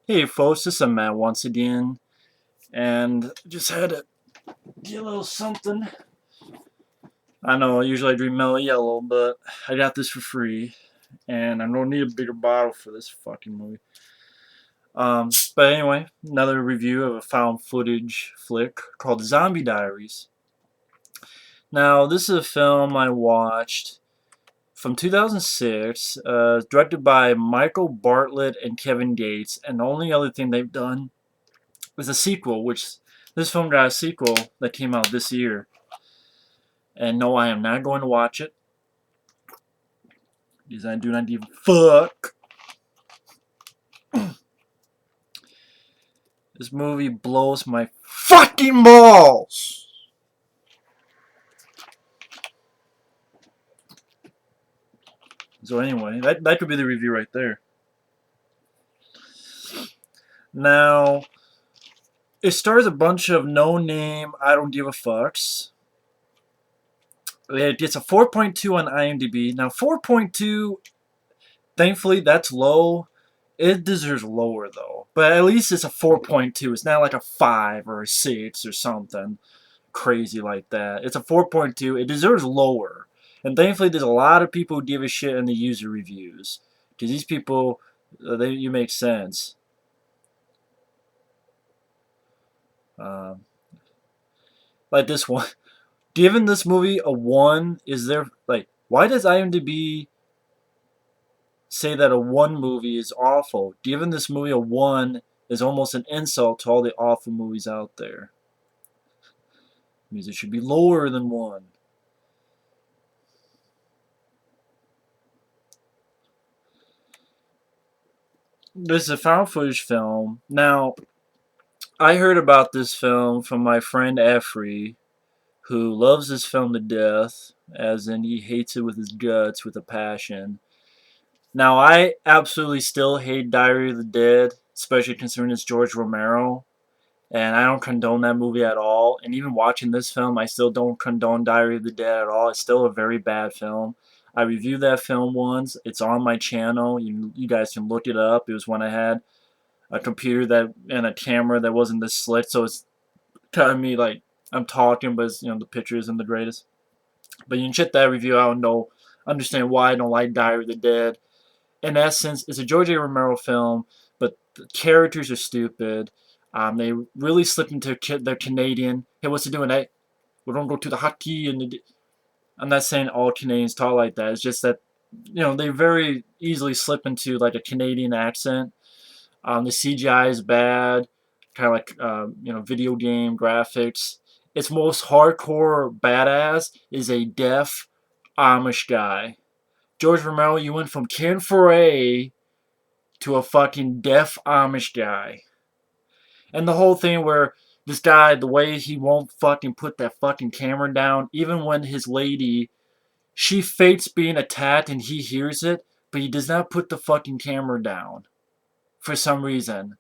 Hey folks, this is Matt once again, and just had to get a little something. I know usually I drink Mellow Yellow, but I got this for free, and I don't need a bigger bottle for this fucking movie. But anyway, another review of a found footage flick called Zombie Diaries. Now, this is a film I watched from 2006, directed by Michael Bartlett and Kevin Gates, and the only other thing they've done is a sequel, which this film got a sequel that came out this year. And no, I am not going to watch it, because I do not give a fuck. This movie blows my fucking balls! So anyway, that could be the review right there. Now, it stars a bunch of no-name, I don't give a fucks. It gets a 4.2 on IMDb. Now, 4.2, thankfully, that's low. It deserves lower, though. But at least it's a 4.2. It's not like a 5 or a 6 or something crazy like that. It's a 4.2. It deserves lower. And thankfully, there's a lot of people who give a shit in the user reviews. Because these people, you make sense. Like this one. Giving this movie a 1, is there, like, why does IMDb say that a 1 movie is awful? Giving this movie a 1 is almost an insult to all the awful movies out there. It means it should be lower than 1. This is a found footage film. Now, I heard about this film from my friend Effrey, who loves this film to death, as in he hates it with his guts, with a passion. Now, I absolutely still hate Diary of the Dead, especially considering it's George Romero, and I don't condone that movie at all. And even watching this film, I still don't condone Diary of the Dead at all. It's still a very bad film. I reviewed that film once. It's on my channel. You guys can look it up. It was when I had a computer that and a camera that wasn't this slick, so it's kind of me like I'm talking, but it's, the picture isn't the greatest. But you can check that review out and understand why I don't like Diary of the Dead. In essence, it's a George A. Romero film, but the characters are stupid. They really slip into their Canadian. Hey, what's he doing? Hey, we don't go to the hockey. I'm not saying all Canadians talk like that. It's just that they very easily slip into like a Canadian accent. The CGI is bad, kind of like video game graphics. Its most hardcore badass is a deaf Amish guy. George Romero, you went from Ken Foray to a fucking deaf Amish guy. And the whole thing where this guy, the way he won't fucking put that fucking camera down, even when his lady, she fakes being attacked and he hears it, but he does not put the fucking camera down for some reason.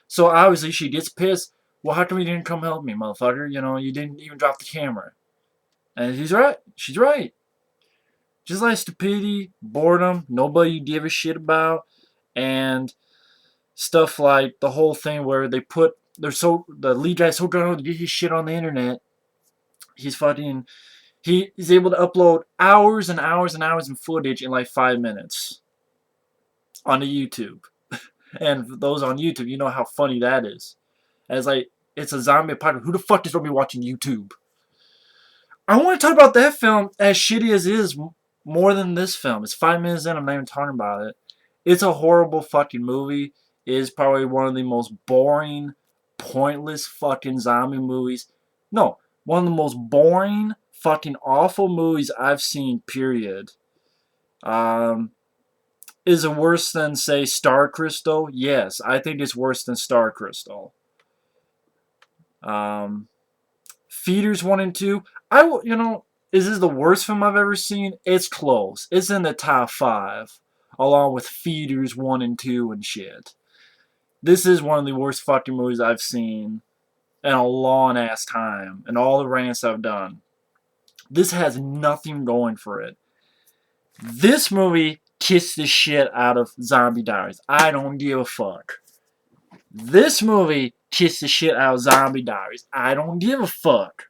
So obviously she gets pissed. Well, how come you didn't come help me, motherfucker? You didn't even drop the camera. And he's right. She's right. Just like Stupidity, Boredom, Nobody You Give a Shit About, and stuff like the whole thing where the lead guy's so going to get his shit on the internet. He's able to upload hours and hours and hours of footage in like 5 minutes onto YouTube. And for those on YouTube, you know how funny that is. As like, it's a zombie apocalypse. Who the fuck is going to be watching YouTube? I want to talk about that film as shitty as it is more than this film. It's 5 minutes in, I'm not even talking about it. It's a horrible fucking movie. It is probably one of the most boring, pointless fucking zombie movies. No, one of the most boring, fucking awful movies I've seen, period. Is it worse than, say, Star Crystal? Yes, I think it's worse than Star Crystal. Feeders 1 and 2. Is this the worst film I've ever seen? It's close. It's in the top 5, along with Feeders 1 and 2 and shit. This is one of the worst fucking movies I've seen in a long ass time, and all the rants I've done. This has nothing going for it. This movie kissed the shit out of Zombie Diaries. I don't give a fuck. This movie kissed the shit out of Zombie Diaries. I don't give a fuck.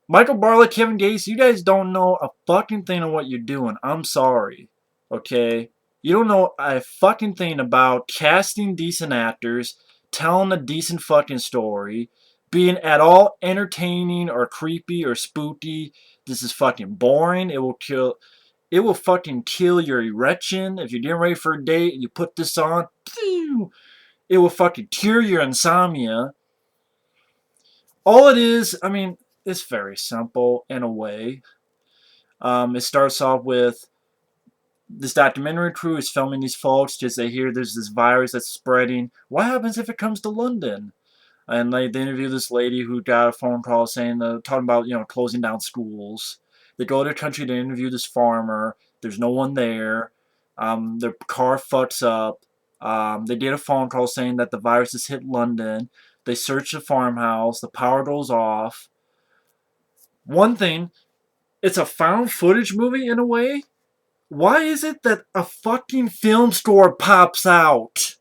Michael Bartlett, Kevin Gates, you guys don't know a fucking thing of what you're doing. I'm sorry. Okay? You don't know a fucking thing about casting decent actors, telling a decent fucking story, being at all entertaining or creepy or spooky. This is fucking boring. It will fucking kill your erection. If you're getting ready for a date and you put this on, it will fucking cure your insomnia. All it is, I mean, it's very simple in a way. It starts off with this documentary crew is filming these folks because they hear there's this virus that's spreading. What happens if it comes to London? And they interview this lady who got a phone call saying, talking about, closing down schools. They go to the country to interview this farmer. There's no one there. Their car fucks up. They get a phone call saying that the virus has hit London. They search the farmhouse. The power goes off. One thing, it's a found footage movie in a way. Why is it that a fucking film score pops out?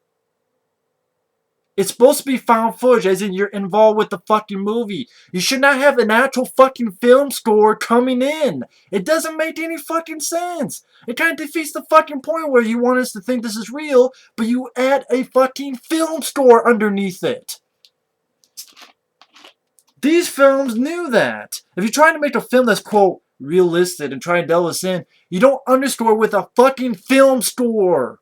It's supposed to be found footage, as in you're involved with the fucking movie. You should not have an actual fucking film score coming in. It doesn't make any fucking sense. It kind of defeats the fucking point where you want us to think this is real, but you add a fucking film score underneath it. These films knew that. If you're trying to make a film that's, quote, realistic and try to delve us in, you don't underscore with a fucking film score.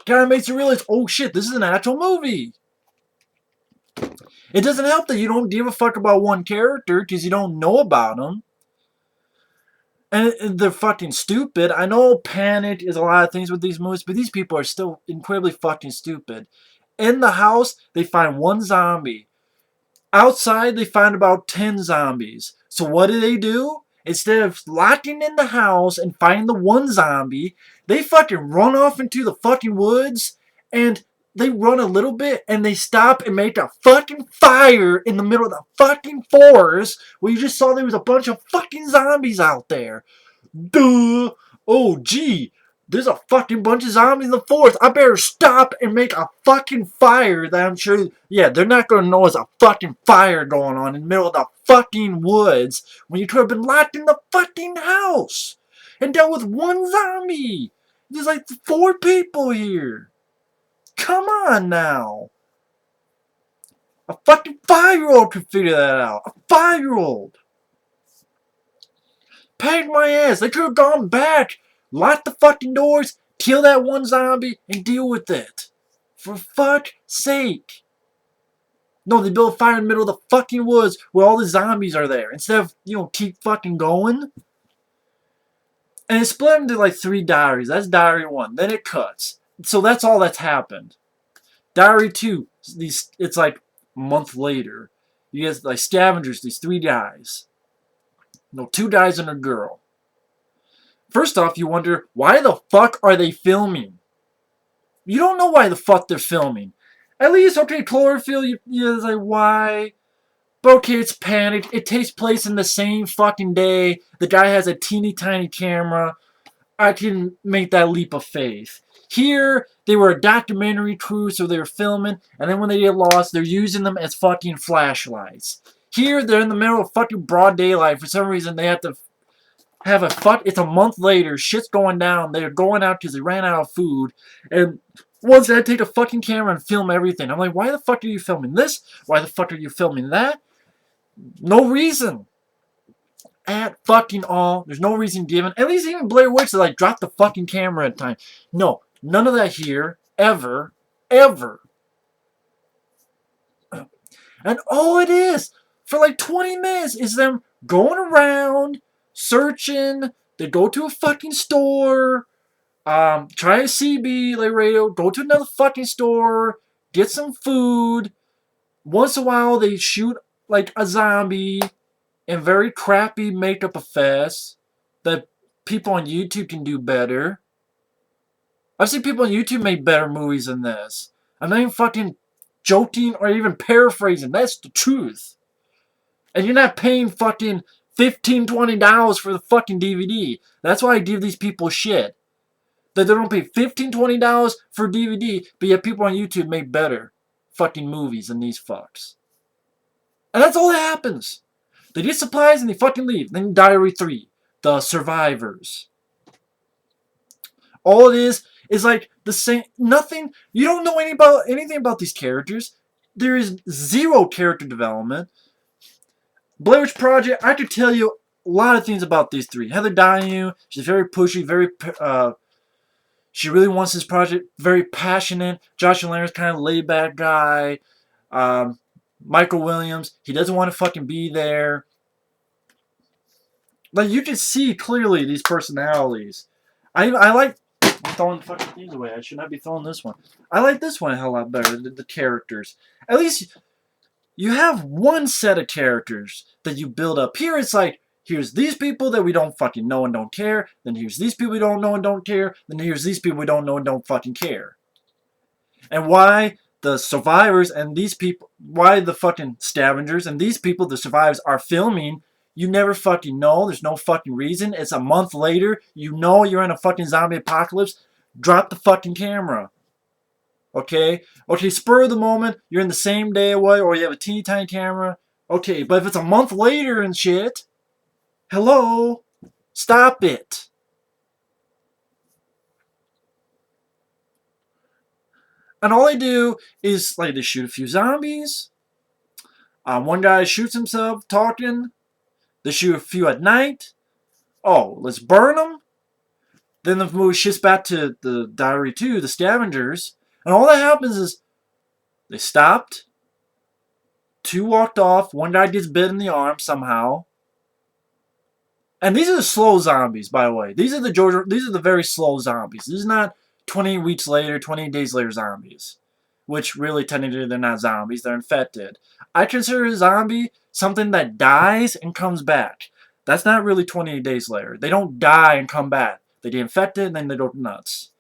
Kind of makes you realize, oh shit, this is an actual movie. It doesn't help that you don't give a fuck about one character because you don't know about them. And they're fucking stupid. I know panic is a lot of things with these movies, but these people are still incredibly fucking stupid. In the house, they find one zombie. Outside, they find about 10 zombies. So what do? Instead of locking in the house and finding the one zombie, they fucking run off into the fucking woods, and they run a little bit, and they stop and make a fucking fire in the middle of the fucking forest where you just saw there was a bunch of fucking zombies out there. Duh! Oh, gee, there's a fucking bunch of zombies in the forest. I better stop and make a fucking fire that I'm sure, yeah, they're not going to know there's a fucking fire going on in the middle of the fucking woods when you could have been locked in the fucking house and dealt with one zombie. There's like 4 people here. Come on now. A fucking 5-year-old could figure that out. A 5-year-old. Paid my ass. They could have gone back, locked the fucking doors, kill that one zombie, and deal with it. For fuck's sake. No, they build a fire in the middle of the fucking woods where all the zombies are there. Instead of, keep fucking going. And it split into like 3 diaries. That's diary 1. Then it cuts. So that's all that's happened. Diary 2, it's like a month later. You get like scavengers, these 3 guys. No, 2 guys and a girl. First off, you wonder, why the fuck are they filming? You don't know why the fuck they're filming. At least, okay, Chlorophyll, it's like, why? But okay, it's panicked. It takes place in the same fucking day. The guy has a teeny tiny camera. I can make that leap of faith. Here, they were a documentary crew, so they were filming, and then when they get lost, they're using them as fucking flashlights. Here, they're in the middle of fucking broad daylight. For some reason, they have to have it's a month later, shit's going down, they're going out because they ran out of food, and once they take a fucking camera and film everything. I'm like, why the fuck are you filming this? Why the fuck are you filming that? No reason. At fucking all. There's no reason given. At least even Blair Witch to like drop the fucking camera at time. No, none of that here. Ever. Ever. And all it is for like 20 minutes is them going around, searching. They go to a fucking store, try a CB like radio, go to another fucking store, get some food. Once in a while they shoot like a zombie in very crappy makeup effects that people on YouTube can do better. I've seen people on YouTube make better movies than this. I'm not even fucking joking or even paraphrasing. That's the truth. And you're not paying fucking $15, $20 for the fucking DVD. That's why I give these people shit. That they don't pay $15, $20 for DVD, but yet people on YouTube make better fucking movies than these fucks. And that's all that happens. They get supplies and they fucking leave. Then Diary 3, The Survivors. All it is like the same, nothing, you don't know anything about these characters. There is zero character development. Blair Witch Project, I could tell you a lot of things about these three. Heather Dahmew, she's very pushy, she really wants this project, very passionate. Joshua Leonard's kind of laid back guy. Michael Williams, he doesn't want to fucking be there. Like, you can see clearly these personalities. I like, I'm throwing fucking things away. I should not be throwing this one. I like this one a hell lot better, the characters. At least you have one set of characters that you build up. Here it's like, here's these people that we don't fucking know and don't care. Then here's these people we don't know and don't care. Then here's these people we don't know and don't fucking care. And why the survivors and these people, why the fucking scavengers and these people, the survivors, are filming, you never fucking know. There's no fucking reason. It's a month later. You know you're in a fucking zombie apocalypse. Drop the fucking camera. Okay? Okay, spur of the moment. You're in the same day away or you have a teeny tiny camera. Okay, but if it's a month later and shit, hello? Stop it. And all they do is, like, they shoot a few zombies. One guy shoots himself talking. They shoot a few at night. Oh, let's burn them. Then the movie shifts back to the Diary 2, the scavengers. And all that happens is they stopped. 2 walked off. One guy gets bit in the arm somehow. And these are the slow zombies, by the way. These are the very slow zombies. This is not 20 weeks later, 20 days later zombies. Which really, technically, they're not zombies. They're infected. I consider a zombie something that dies and comes back. That's not really 28 days later. They don't die and come back. They get infected and then they go nuts.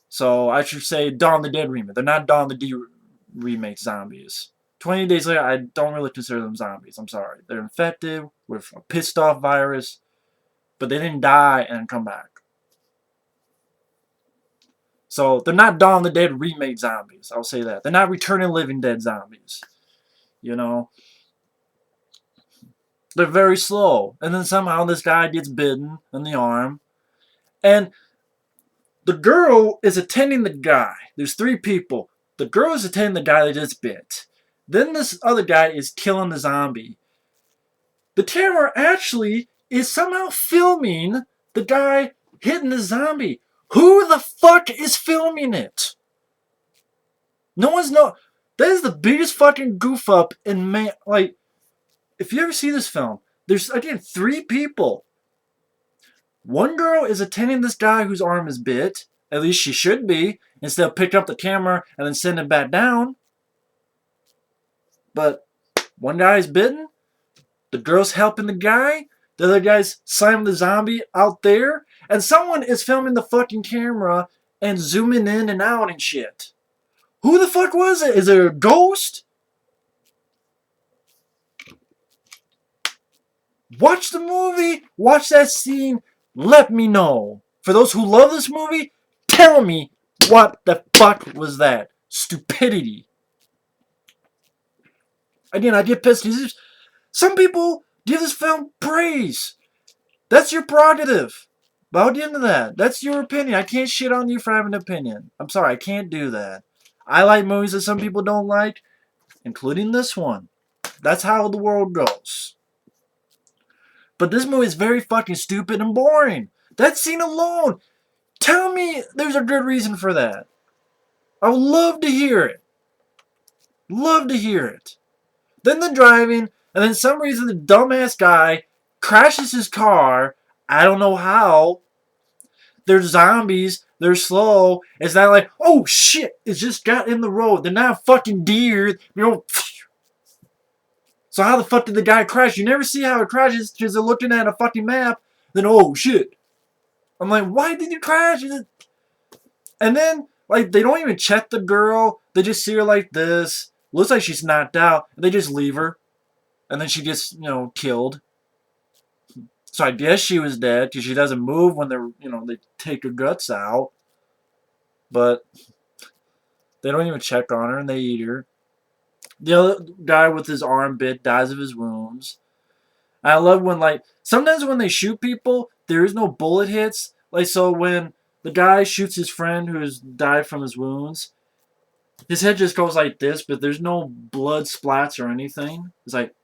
So I should say Dawn of the Dead remake. They're not Dawn of the Dead remake zombies. 20 days later, I don't really consider them zombies. I'm sorry. They're infected with a pissed off virus, but they didn't die and come back. So they're not Dawn of the Dead remake zombies. I'll say that. They're not Return of the Living Dead zombies. You know? They're very slow. And then somehow this guy gets bitten in the arm. And the girl is attending the guy. There's 3 people. The girl is attending the guy that just bit. Then this other guy is killing the zombie. The camera actually is somehow filming the guy hitting the zombie. Who the fuck is filming it? No one's That is the biggest fucking goof up in like, if you ever see this film, there's, again, 3 people. One girl is attending this guy whose arm is bit. At least she should be. Instead of picking up the camera and then sending it back down. But one guy is bitten. The girl's helping the guy. The other guy's slamming the zombie out there. And someone is filming the fucking camera and zooming in and out and shit. Who the fuck was it? Is it a ghost? Watch the movie. Watch that scene. Let me know. For those who love this movie, tell me what the fuck was that. Stupidity. Again, I get pissed because some people give this film praise. That's your prerogative. But I'll get into that. That's your opinion. I can't shit on you for having an opinion. I'm sorry, I can't do that. I like movies that some people don't like, including this one. That's how the world goes. But this movie is very fucking stupid and boring. That scene alone. Tell me there's a good reason for that. I would love to hear it. Love to hear it. Then the driving, and then some reason the dumbass guy crashes his car. I don't know how. They're zombies. They're slow. It's not like, oh shit, it just got in the road. They're not fucking deer. You know. So how the fuck did the guy crash? You never see how it crashes because they're looking at a fucking map. Then, oh shit. I'm like, why did you crash? And then, like, they don't even check the girl. They just see her like this. Looks like she's knocked out. They just leave her. And then she gets, killed. So I guess she was dead because she doesn't move when they're, they take her guts out. But they don't even check on her and they eat her. The other guy with his arm bit dies of his wounds. I love when, like, sometimes when they shoot people, there is no bullet hits. Like, so when the guy shoots his friend who has died from his wounds, his head just goes like this, but there's no blood splats or anything. It's like,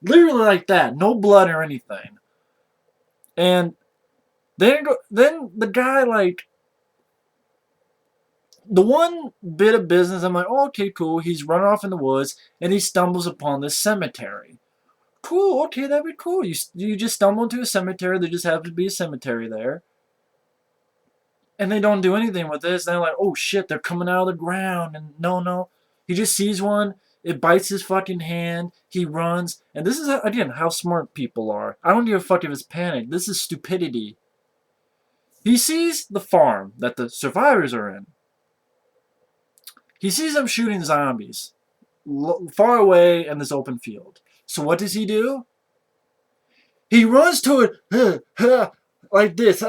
literally like that. No blood or anything. And then the guy, like, the one bit of business, I'm like, oh, okay, cool. He's running off in the woods, and he stumbles upon this cemetery. Cool, okay, that'd be cool. You just stumble into a cemetery. There just happens to be a cemetery there. And they don't do anything with this. They're like, oh shit, they're coming out of the ground. And no. He just sees one. It bites his fucking hand. He runs. And this is, again, how smart people are. I don't give a fuck if it's panic. This is stupidity. He sees the farm that the survivors are in. He sees them shooting zombies far away in this open field. So what does he do? He runs to it like this.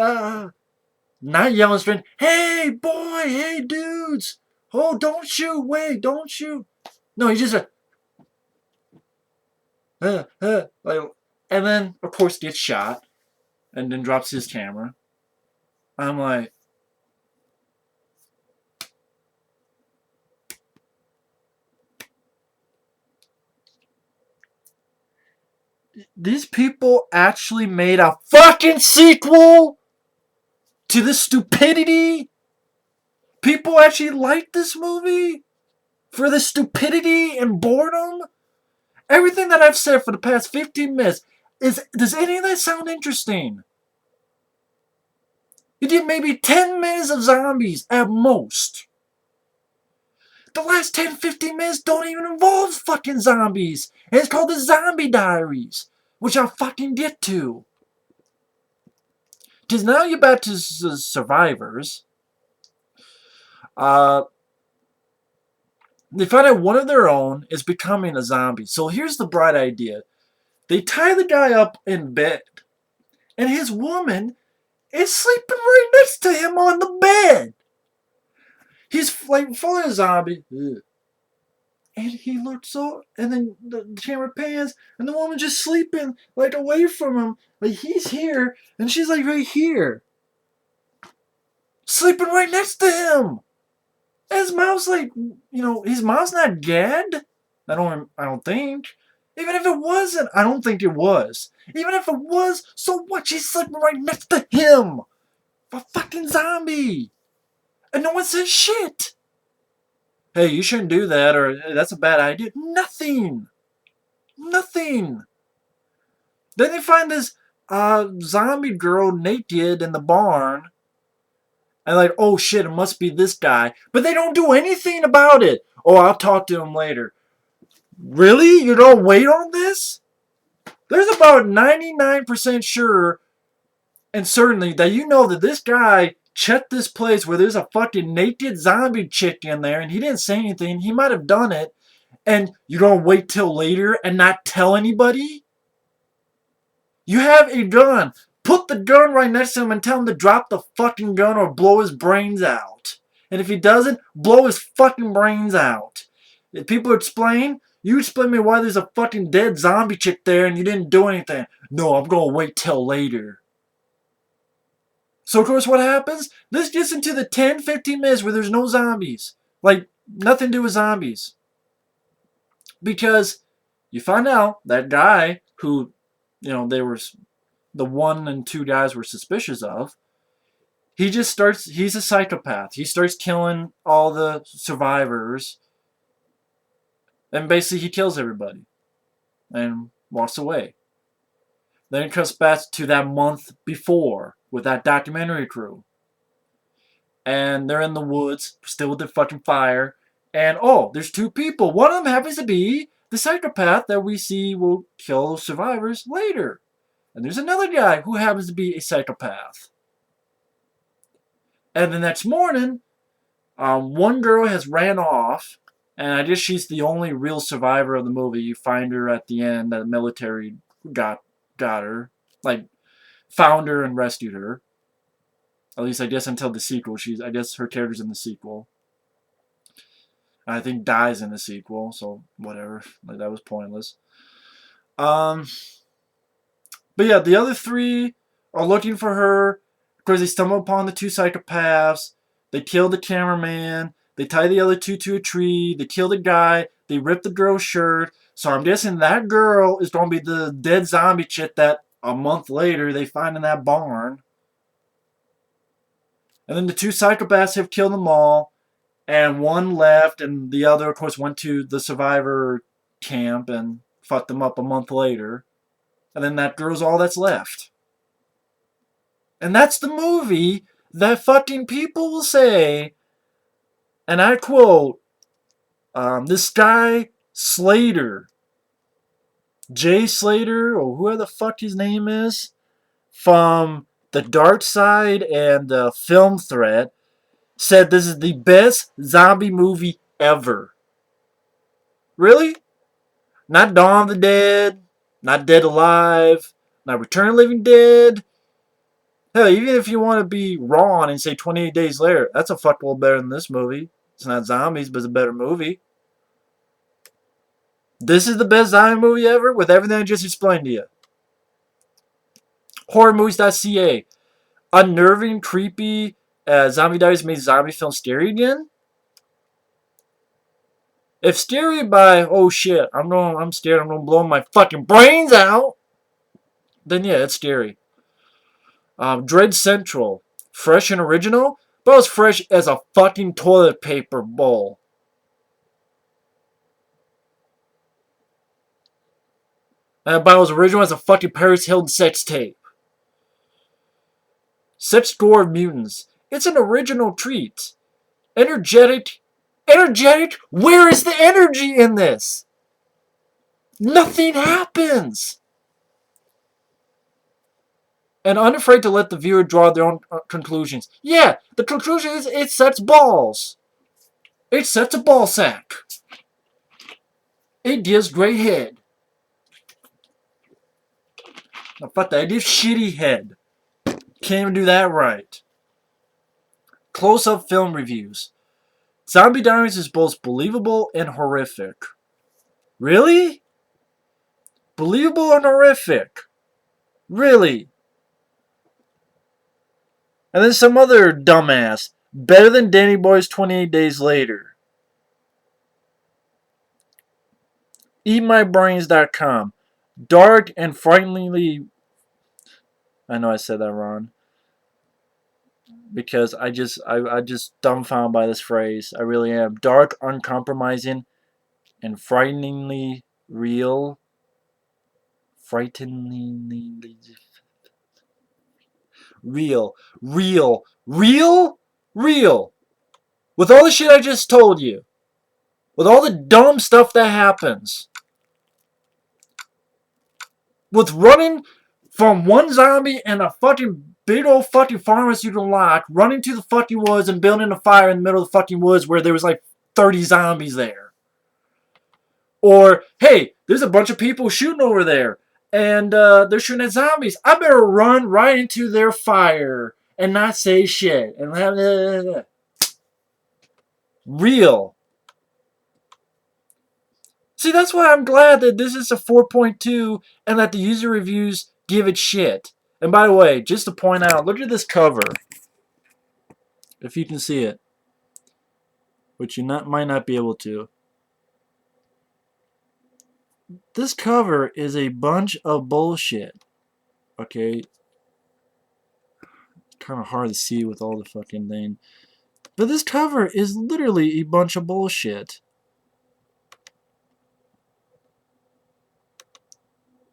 Not yelling straight, hey, boy, hey, dudes. Oh, don't shoot, wait, don't shoot. No, he just, like, and then, of course, gets shot and then drops his camera. I'm like, these people actually made a fucking sequel to this stupidity? People actually like this movie? For the stupidity and boredom? Everything that I've said for the past 15 minutes, does any of that sound interesting? You did maybe 10 minutes of zombies at most. The last 10-15 minutes don't even involve fucking zombies. And it's called the Zombie Diaries, which I'll fucking get to. Because now you're back to survivors. They find out one of their own is becoming a zombie. So here's the bright idea. They tie the guy up in bed, and his woman is sleeping right next to him on the bed. He's like fully a zombie. Ugh. And he looks so, and then the camera pans, and the woman just sleeping like away from him. Like he's here, and she's like right here. Sleeping right next to him. And his mouth's like, his mouth's not dead. I don't think. Even if it wasn't, I don't think it was. Even if it was, so what? She's sleeping right next to him. A fucking zombie. And no one says shit. Hey, you shouldn't do that, or that's a bad idea. Nothing. Then they find this zombie girl naked in the barn. And like, oh shit, it must be this guy. But they don't do anything about it. Oh, I'll talk to him later. Really? You don't wait on this? There's about 99% sure and certainly that you know that this guy checked this place where there's a fucking naked zombie chick in there and he didn't say anything. He might have done it. And you're going to wait till later and not tell anybody? You have a gun. Put the gun right next to him and tell him to drop the fucking gun or blow his brains out. And if he doesn't, blow his fucking brains out. If people explain, you explain me why there's a fucking dead zombie chick there and you didn't do anything. No, I'm going to wait till later. So, of course, what happens? This gets into the 10-15 minutes where there's no zombies. Like, nothing to do with zombies. Because you find out that guy who, they were, the 1 and 2 guys were suspicious of, he's a psychopath. He starts killing all the survivors. And basically he kills everybody. And walks away. Then it comes back to that month before with that documentary crew. And they're in the woods, still with their fucking fire. And, there's 2 people. One of them happens to be the psychopath that we see will kill survivors later. And there's another guy who happens to be a psychopath. And the next morning, one girl has ran off. And I guess she's the only real survivor of the movie. You find her at the end that the military got got her. Like, found her and rescued her. At least, I guess, until the sequel. I guess her character's in the sequel. I think dies in the sequel, so whatever. Like, that was pointless. Um, but yeah, the other three are looking for her. Of course, they stumble upon the two psychopaths. They kill the cameraman. They tie the other two to a tree. They kill the guy. They rip the girl's shirt. So I'm guessing that girl is going to be the dead zombie chick that a month later they find in that barn. And then the two psychopaths have killed them all. And one left, and the other, of course, went to the survivor camp and fucked them up a month later. And then that girl's all that's left. And that's the movie that fucking people will say, and I quote, this guy, Slater, Jay Slater, or whoever the fuck his name is, from The Dark Side and Film Threat, said this is the best zombie movie ever. Really? Not Dawn of the Dead, not Dead Alive, not Return of the Living Dead. Hell, even if you want to be raw and say 28 Days Later, that's a fuck little better than this movie. It's not zombies, but it's a better movie. This is the best zombie movie ever with everything I just explained to you. Horrormovies.ca. Unnerving, creepy, Zombie Diaries made zombie film scary again? If scary by, oh shit, I'm scared, I'm gonna blow my fucking brains out, then yeah, it's scary. Dread Central. Fresh and original? About as fresh as a fucking toilet paper bowl. And about as original as a fucking Paris Hilton sex tape. Sex Gore of Mutants. It's an original treat. Energetic. Energetic? Where is the energy in this? Nothing happens. And unafraid to let the viewer draw their own conclusions. Yeah, the conclusion is it sets balls. It sets a ball sack. It gives great head. Now fuck that, it gives shitty head. Can't even do that right. Close-up film reviews. Zombie Diaries is both believable and horrific. Really? Believable and horrific. Really? And then some other dumbass. Better than Danny Boy's 28 Days Later. EatMyBrains.com. Dark and frighteningly... I know I said that wrong. Because I just dumbfounded by this phrase. I really am. Dark, uncompromising, and frighteningly real. Frighteningly... Real. Real. Real? Real. With all the shit I just told you. With all the dumb stuff that happens. With running from one zombie and a fucking big old fucking pharmaceutical lock, running to the fucking woods and building a fire in the middle of the fucking woods where there was like 30 zombies there. Or, hey, there's a bunch of people shooting over there. And they're shooting at zombies. I better run right into their fire and not say shit. And real. See, that's why I'm glad that this is a 4.2 and that the user reviews give it shit. And by the way, just to point out, look at this cover. If you can see it. Which you might not be able to. This cover is a bunch of bullshit. Okay? Kind of hard to see with all the fucking thing. But this cover is literally a bunch of bullshit.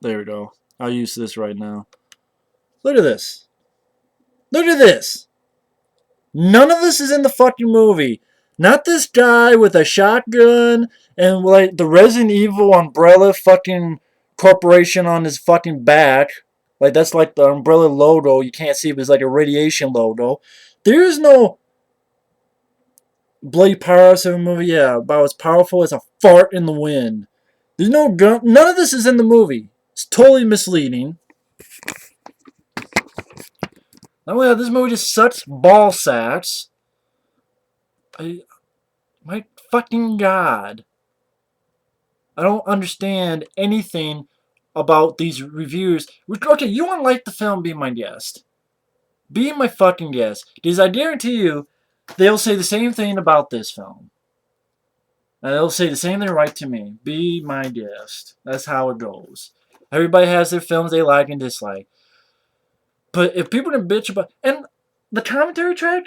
There we go. I'll use this right now. Look at this. Look at this. None of this is in the fucking movie. Not this guy with a shotgun and like the Resident Evil Umbrella fucking corporation on his fucking back. Like that's like the Umbrella logo. You can't see it, but it's like a radiation logo. There is no Blade Powers in a movie, yeah, about as powerful as a fart in the wind. There's no gun. None of this is in the movie. It's totally misleading. Not only that, this movie just sucks ball sacks. My fucking god. I don't understand anything about these reviews. Okay, you want to like the film, be my guest. Be my fucking guest. Because I guarantee you, they'll say the same thing about this film. And they'll say the same thing right to me. Be my guest. That's how it goes. Everybody has their films they like and dislike. But if people can bitch about... And the commentary track...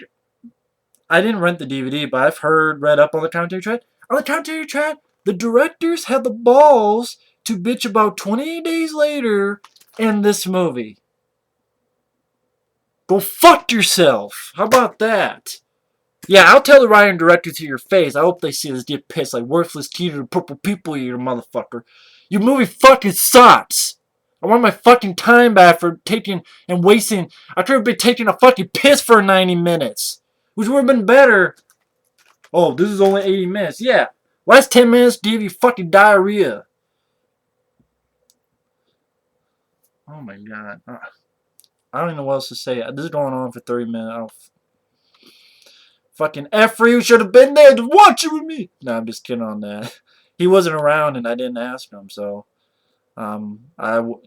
I didn't rent the DVD, but I've read up on the commentary track. On the commentary track, the directors had the balls to bitch about 28 days later in this movie. Go fuck yourself. How about that? Yeah, I'll tell the writer and director to your face. I hope they see this get pissed like worthless key to the purple people eater, motherfucker. Your movie fucking sucks. I want my fucking time back for taking and wasting. I could have been taking a fucking piss for 90 minutes. Which would have been better. Oh, this is only 80 minutes. Yeah. Last 10 minutes gave you fucking diarrhea. Oh my god. I don't even know what else to say. This is going on for 30 minutes. Fucking Efrey should have been there to watch it with me. No, I'm just kidding on that. He wasn't around and I didn't ask him, so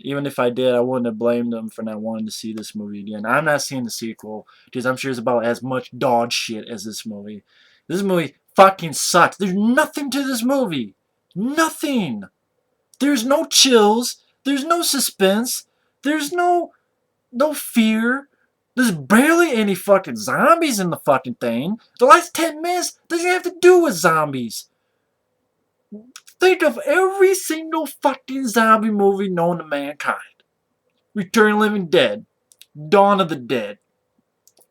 even if I did, I wouldn't have blamed him for not wanting to see this movie again. I'm not seeing the sequel because I'm sure it's about as much dog shit as this movie. This movie fucking sucks. There's nothing to this movie. Nothing. There's no chills. There's no suspense. There's no fear. There's barely any fucking zombies in the fucking thing. The last 10 minutes doesn't have to do with zombies. Think of every single fucking zombie movie known to mankind. Return of the Living Dead. Dawn of the Dead.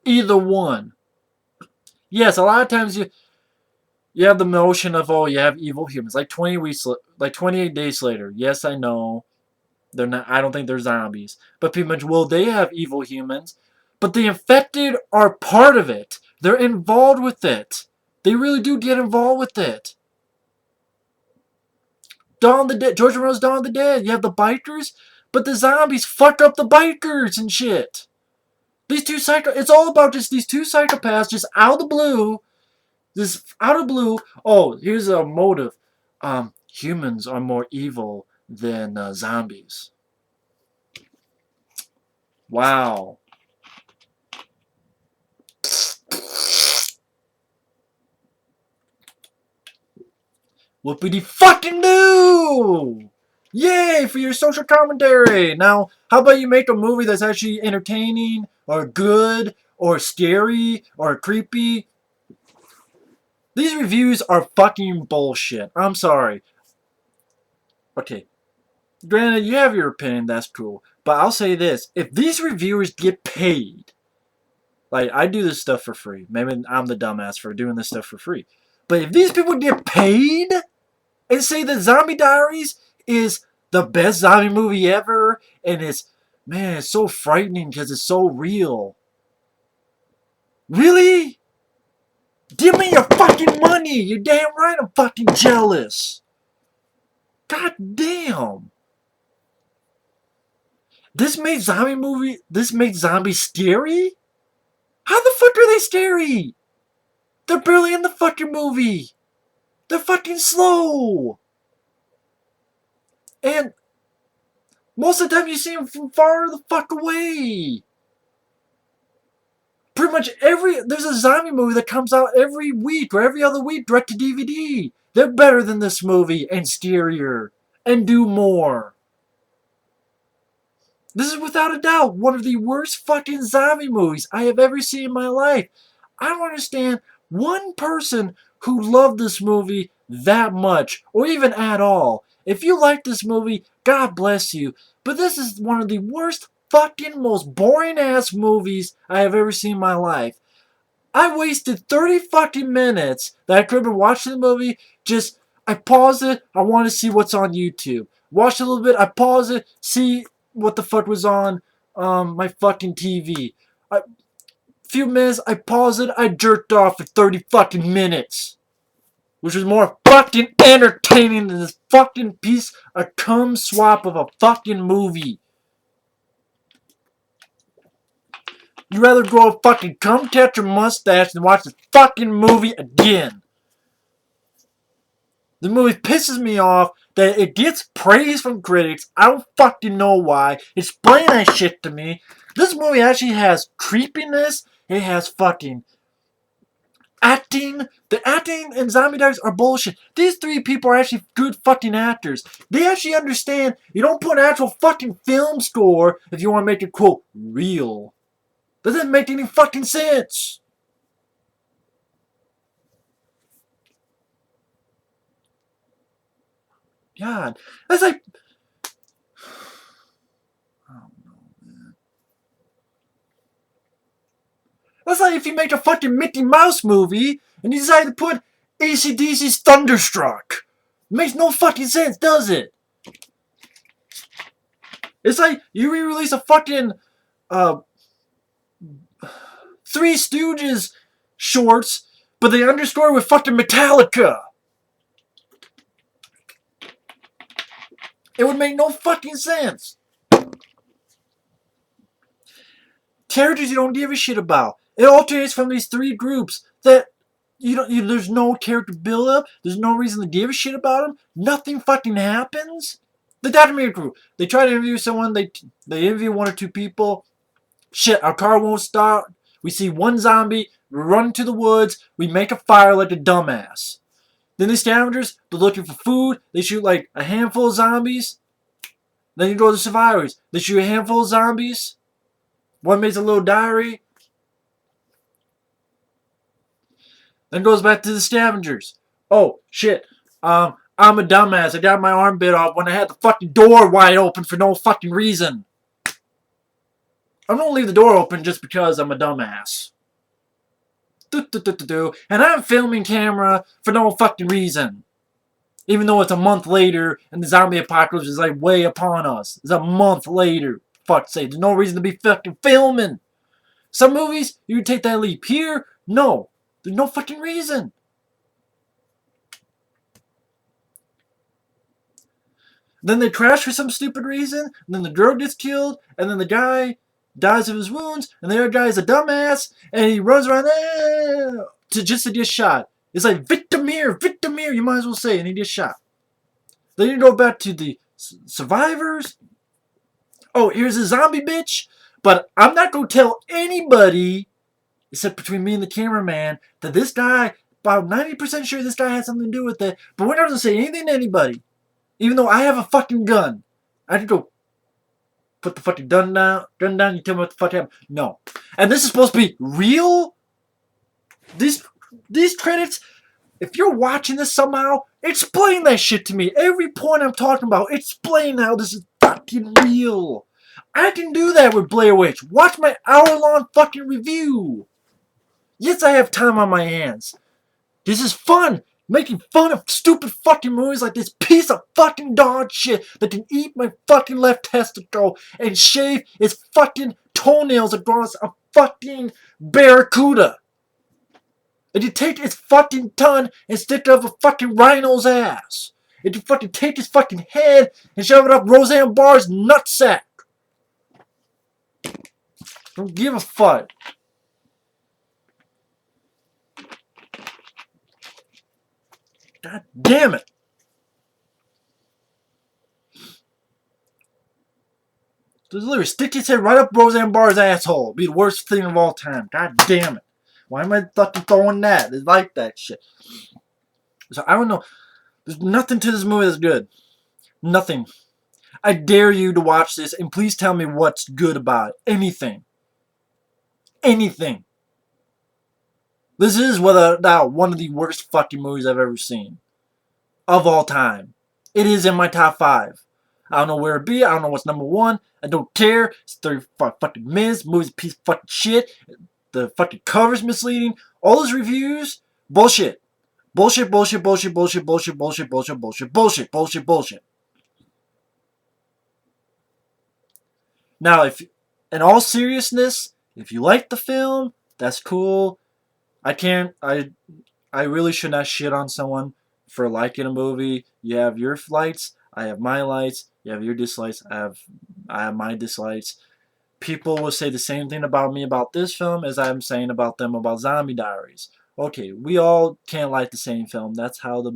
Either one. Yes, a lot of times you have the notion of, oh, you have evil humans. Like 28 days later. Yes, I know. They're not. I don't think they're zombies. But pretty much, well, they have evil humans. But the infected are part of it. They're involved with it. They really do get involved with it. Dawn of the Dead. George Romero's Dawn of the Dead. You have the bikers, but the zombies fuck up the bikers and shit. These two it's all about just these two psychopaths just out of the blue. Just out of the blue. Oh, here's a motive. Humans are more evil than zombies. Wow. Whoopity fucking do! Yay for your social commentary! Now, how about you make a movie that's actually entertaining, or good, or scary, or creepy? These reviews are fucking bullshit. I'm sorry. Okay. Granted, you have your opinion, that's cool. But I'll say this. If these reviewers get paid, like, I do this stuff for free. Maybe I'm the dumbass for doing this stuff for free. But if these people get paid and say that Zombie Diaries is the best zombie movie ever, and man, it's so frightening because it's so real. Really? Give me your fucking money! You're damn right I'm fucking jealous. God damn. This made zombies scary? How the fuck are they scary? They're barely in the fucking movie. They're fucking slow. And most of the time you see them from far the fuck away. Pretty much there's a zombie movie that comes out every week or every other week direct to DVD. They're better than this movie and scarier and do more. This is without a doubt one of the worst fucking zombie movies I have ever seen in my life. I don't understand one person who loved this movie that much, or even at all. If you like this movie, God bless you. But this is one of the worst fucking most boring ass movies I have ever seen in my life. I wasted 30 fucking minutes that I could have been watching the movie. I pause it, I want to see what's on YouTube. Watch a little bit, I pause it, see what the fuck was on my fucking TV. Few minutes, I paused it, I jerked off for 30 fucking minutes. Which was more fucking entertaining than this fucking piece of cum swap of a fucking movie. You'd rather grow a fucking cum catcher mustache than watch this fucking movie again. The movie pisses me off that it gets praise from critics. I don't fucking know why. Explain that shit to me. This movie actually has creepiness. It has fucking acting. The acting in Zombie Diaries are bullshit. These three people are actually good fucking actors. They actually understand you don't put an actual fucking film score if you want to make it, quote, real. That doesn't make any fucking sense. God. That's like... I don't know, man. That's like if you make a fucking Mickey Mouse movie and you decide to put AC/DC's Thunderstruck. It makes no fucking sense, does it? It's like you re-release a fucking Three Stooges shorts, but they underscore with fucking Metallica. It would make no fucking sense. Characters you don't give a shit about. It alternates from these three groups that there's no character build up. There's no reason to give a shit about them. Nothing fucking happens. The documentary crew. They try to interview someone. They interview one or two people. Shit, our car won't start. We see one zombie. We run to the woods. We make a fire like a dumbass. Then the scavengers, they're looking for food. They shoot like a handful of zombies. Then you go to the survivors. They shoot a handful of zombies. One makes a little diary. Then goes back to the scavengers. Oh, shit. I'm a dumbass. I got my arm bit off when I had the fucking door wide open for no fucking reason. I'm gonna leave the door open just because I'm a dumbass. And I'm filming camera for no fucking reason. Even though it's a month later and the zombie apocalypse is like way upon us. It's a month later. Fuck's sake. There's no reason to be fucking filming. Some movies, you can take that leap. Here, no. There's no fucking reason. Then they crash for some stupid reason. And then the girl gets killed. And then the guy dies of his wounds. And the other guy is a dumbass. And he runs around to get shot. It's like, victim here, you might as well say. And he gets shot. Then you go back to the survivors. Oh, here's a zombie bitch. But I'm not going to tell anybody, except between me and the cameraman, that this guy, about 90% sure this guy had something to do with it. But we're not going to say anything to anybody. Even though I have a fucking gun. I can go put the fucking gun down, you tell me what the fuck happened. No. And this is supposed to be real? These credits, if you're watching this somehow, explain that shit to me. Every point I'm talking about, explain how this is fucking real. I can do that with Blair Witch. Watch my hour-long fucking review. Yes, I have time on my hands. This is fun. Making fun of stupid fucking movies like this piece of fucking dog shit that can eat my fucking left testicle and shave its fucking toenails across a fucking barracuda. And you take its fucking tongue and stick it up a fucking rhino's ass. And you fucking take his fucking head and shove it up Roseanne Barr's nutsack. Don't give a fuck. God damn it. Just literally stick his head right up Roseanne Barr's asshole. Be the worst thing of all time. God damn it. Why am I fucking throwing that? It's like that shit. So I don't know. There's nothing to this movie that's good. Nothing. I dare you to watch this and please tell me what's good about it. Anything. Anything. This is without a doubt one of the worst fucking movies I've ever seen. Of all time. It is in my top 5. I don't know where it be. I don't know what's number 1. I don't care. It's 35 fucking minutes. The movie's a piece of fucking shit. The fucking cover's misleading. All those reviews, bullshit. Bullshit, bullshit, bullshit, bullshit, bullshit, bullshit, bullshit, bullshit, bullshit, bullshit, bullshit. Now, if, in all seriousness, if you like the film, that's cool. I really should not shit on someone for liking a movie. You have your likes, I have my likes. You have your dislikes, I have my dislikes. people will say the same thing about me about this film as I'm saying about them about Zombie Diaries. Okay, we all can't like the same film. That's how the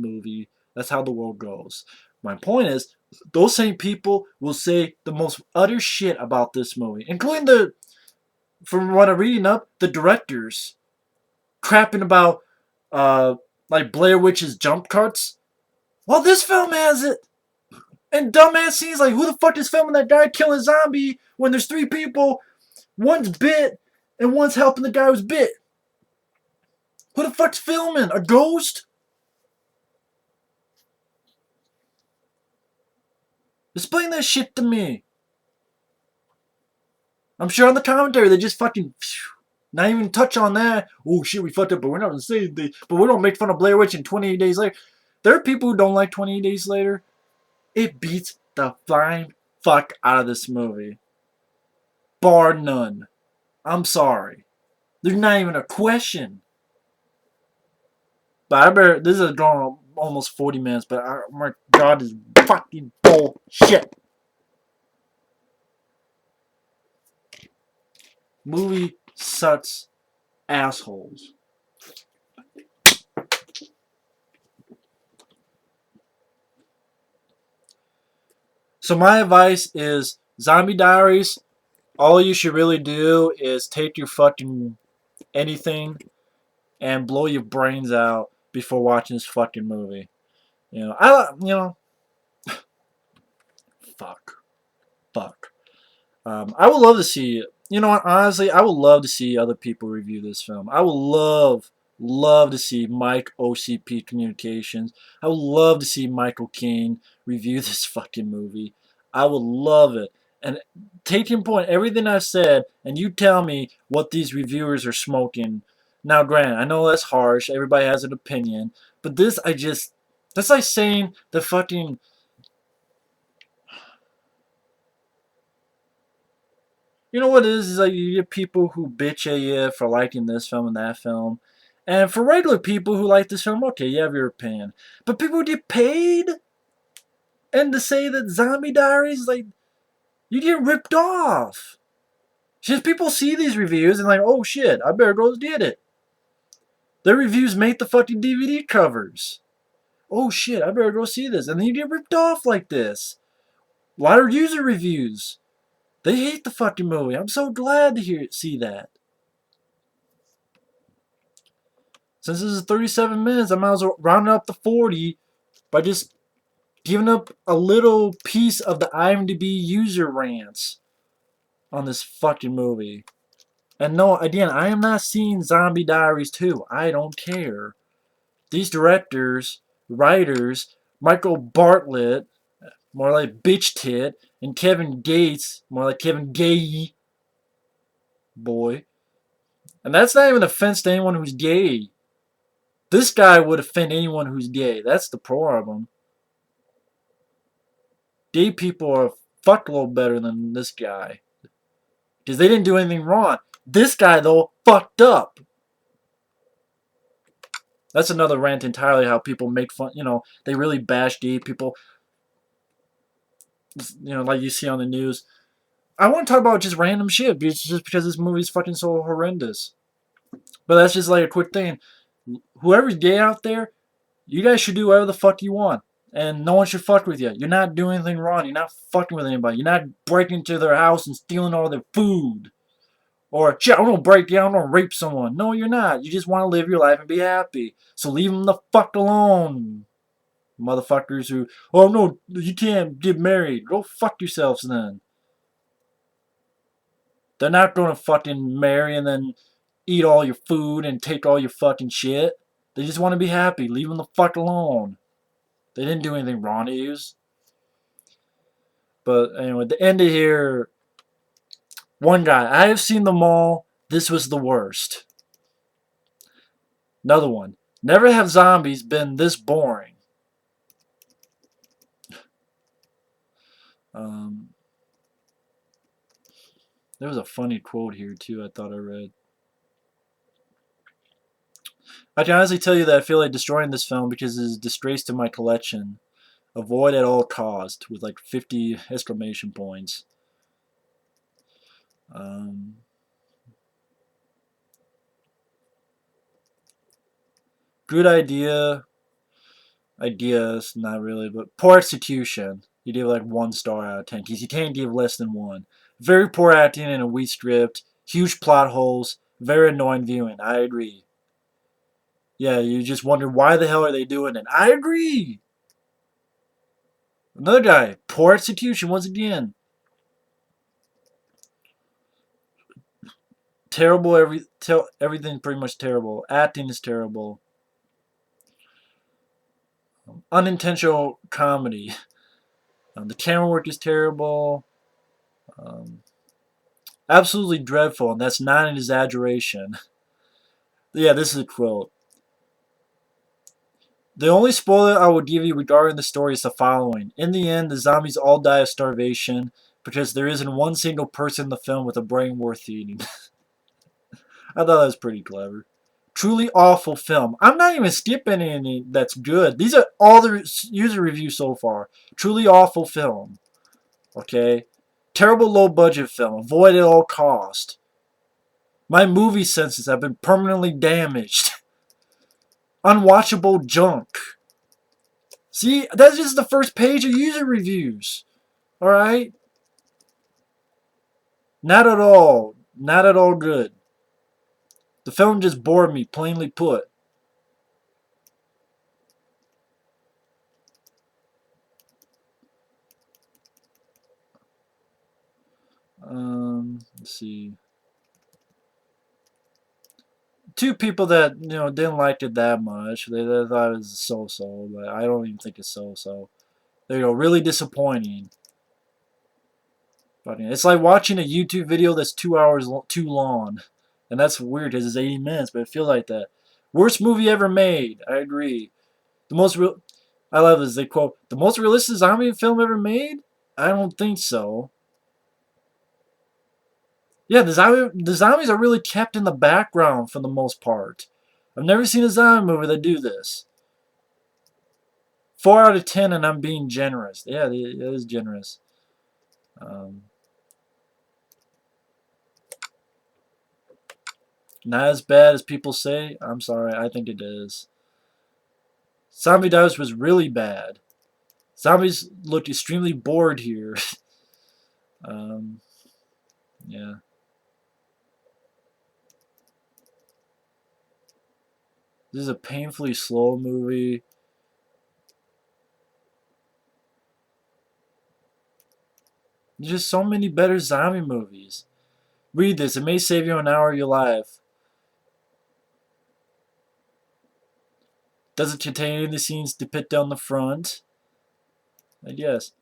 world goes. My point is, those same people will say the most utter shit about this movie, including from what I'm reading up, the directors crapping about, uh, like Blair Witch's jump cuts. Well, this film has it. And dumbass scenes like, who the fuck is filming that guy killing a zombie when there's three people, one's bit, and one's helping the guy who's bit? Who the fuck's filming? A ghost? Explain that shit to me. I'm sure on the commentary they just fucking not even touch on that. Oh shit, we fucked up, but we're not gonna say anything. But we don't make fun of Blair Witch in 28 Days Later. There are people who don't like 28 Days Later. It beats the flying fuck out of this movie. Bar none. I'm sorry. There's not even a question. But I better. This is going almost 40 minutes, but my god, this is fucking bullshit. Movie sucks assholes. So my advice is Zombie Diaries. All you should really do is take your fucking anything and blow your brains out before watching this fucking movie. Fuck, fuck. I would love to see. You know what? Honestly, I would love to see other people review this film. I would love to see Mike OCP Communications. I would love to see Michael Caine review this fucking movie. I would love it. And taking point everything I've said, and you tell me what these reviewers are smoking. Now, granted, I know that's harsh. Everybody has an opinion, but that's like saying the fucking. You know what it is? Is like you get people who bitch at you for liking this film and that film. And for regular people who like this film, okay, you have your opinion. But people who get paid and to say that Zombie Diaries, like, you get ripped off. Just people see these reviews and like, oh shit, I better go get it. Their reviews make the fucking DVD covers. Oh shit, I better go see this. And then you get ripped off like this. A lot of user reviews. They hate the fucking movie. I'm so glad to see that. Since this is 37 minutes, I might as well round it up to 40 by just giving up a little piece of the IMDb user rants on this fucking movie. And no, again, I am not seeing Zombie Diaries 2. I don't care. These directors, writers, Michael Bartlett, more like Bitch Tit, and Kevin Gates, more like Kevin Gay, boy. And that's not even an offense to anyone who's gay. This guy would offend anyone who's gay. That's the problem. Gay people are a fuckload better than this guy. Because they didn't do anything wrong. This guy, though, fucked up. That's another rant entirely, how people make fun, they really bash gay people, like you see on the news. I want to talk about just random shit, just because this movie's fucking so horrendous. But that's just like a quick thing. Whoever's gay out there, you guys should do whatever the fuck you want. And no one should fuck with you. You're not doing anything wrong. You're not fucking with anybody. You're not breaking into their house and stealing all their food. Or, shit, I'm gonna break you, I'm gonna rape someone. No, you're not. You just want to live your life and be happy. So leave them the fuck alone. Motherfuckers who, oh no, you can't get married. Go fuck yourselves then. They're not gonna fucking marry and then eat all your food and take all your fucking shit. They just want to be happy. Leave them the fuck alone. They didn't do anything wrong to you. But anyway, at the end of here, one guy, I have seen them all. This was the worst. Another one. Never have zombies been this boring. There was a funny quote here too I thought I read. I can honestly tell you that I feel like destroying this film because it is a disgrace to my collection. Avoid at all cost with like 50 exclamation points. Um, Good ideas, not really, but poor execution. You give like 1 star out of 10 because you can't give less than one. Very poor acting and a weak script. Huge plot holes. Very annoying viewing. I agree. Yeah, you just wonder why the hell are they doing it. I agree. Another guy, poor execution once again. Terrible. Everything pretty much terrible. Acting is terrible. Unintentional comedy. The camera work is terrible. Um, Absolutely dreadful, and that's not an exaggeration. Yeah, this is a quote. The only spoiler I will give you regarding the story is the following. In the end, the zombies all die of starvation because there isn't one single person in the film with a brain worth eating. I thought that was pretty clever. Truly awful film. I'm not even skipping any that's good. These are all the user reviews so far. Truly awful film. Okay? Terrible low budget film. Avoid at all cost. My movie senses have been permanently damaged. Unwatchable junk. See, that's just the first page of user reviews. Alright? Not at all. Not at all good. The film just bored me, plainly put. Let's see. Two people that didn't like it that much. They thought it was so-so, but I don't even think it's so-so. There you go. Really disappointing. But it's like watching a YouTube video that's 2 hours too long, and that's weird because it's 80 minutes, but it feels like that. Worst movie ever made. I agree. The most real. I love this. They quote the most realistic zombie film ever made. I don't think so. Yeah, the zombies are really kept in the background for the most part. I've never seen a zombie movie that do this. 4 out of 10, and I'm being generous. Yeah, it is generous. Um, Not as bad as people say. I'm sorry, I think it is. Zombie Diaries was really bad. Zombies look extremely bored here. um, yeah. This is a painfully slow movie. There's just so many better zombie movies. Read this. It may save you an hour of your life. Does it contain any scenes depicted on the front? I guess.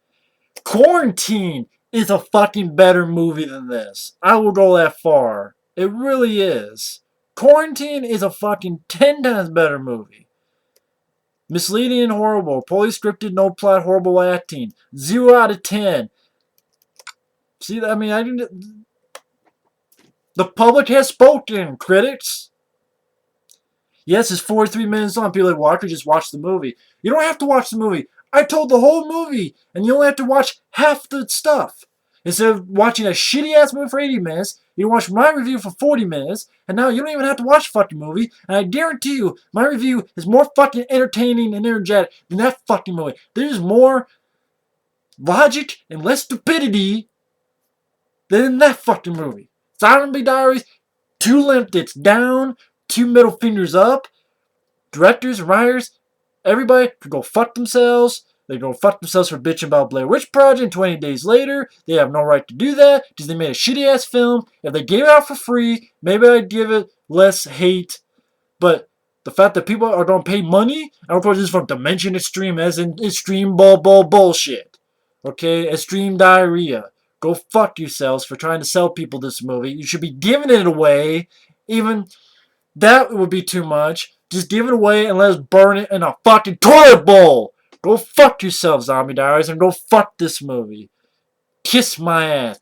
Quarantine is a fucking better movie than this. I will go that far. It really is. Quarantine is a fucking 10 times better movie. Misleading and horrible. Poorly scripted, no plot, horrible acting. 0 out of 10. See, I mean, I didn't. The public has spoken, critics. Yes, it's 43 minutes long. People are like, well, I could just watch the movie. You don't have to watch the movie. I told the whole movie, and you only have to watch half the stuff. Instead of watching a shitty-ass movie for 80 minutes, you watch my review for 40 minutes, and now you don't even have to watch the fucking movie, and I guarantee you, my review is more fucking entertaining and energetic than that fucking movie. There's more logic and less stupidity than in that fucking movie. Zombie Diaries, 2 limp it's down, 2 middle fingers up. Directors, writers, everybody could go fuck themselves. They go fuck themselves for bitching about Blair Witch Project 20 days later. They have no right to do that because they made a shitty ass film. If they gave it out for free, maybe I'd give it less hate. But the fact that people are going to pay money, and of course this is from Dimension Extreme, as in extreme bullshit. Okay? Extreme diarrhea. Go fuck yourselves for trying to sell people this movie. You should be giving it away. Even that would be too much. Just give it away and let us burn it in a fucking toilet bowl. Go fuck yourself, Zombie Diaries, and go fuck this movie. Kiss my ass.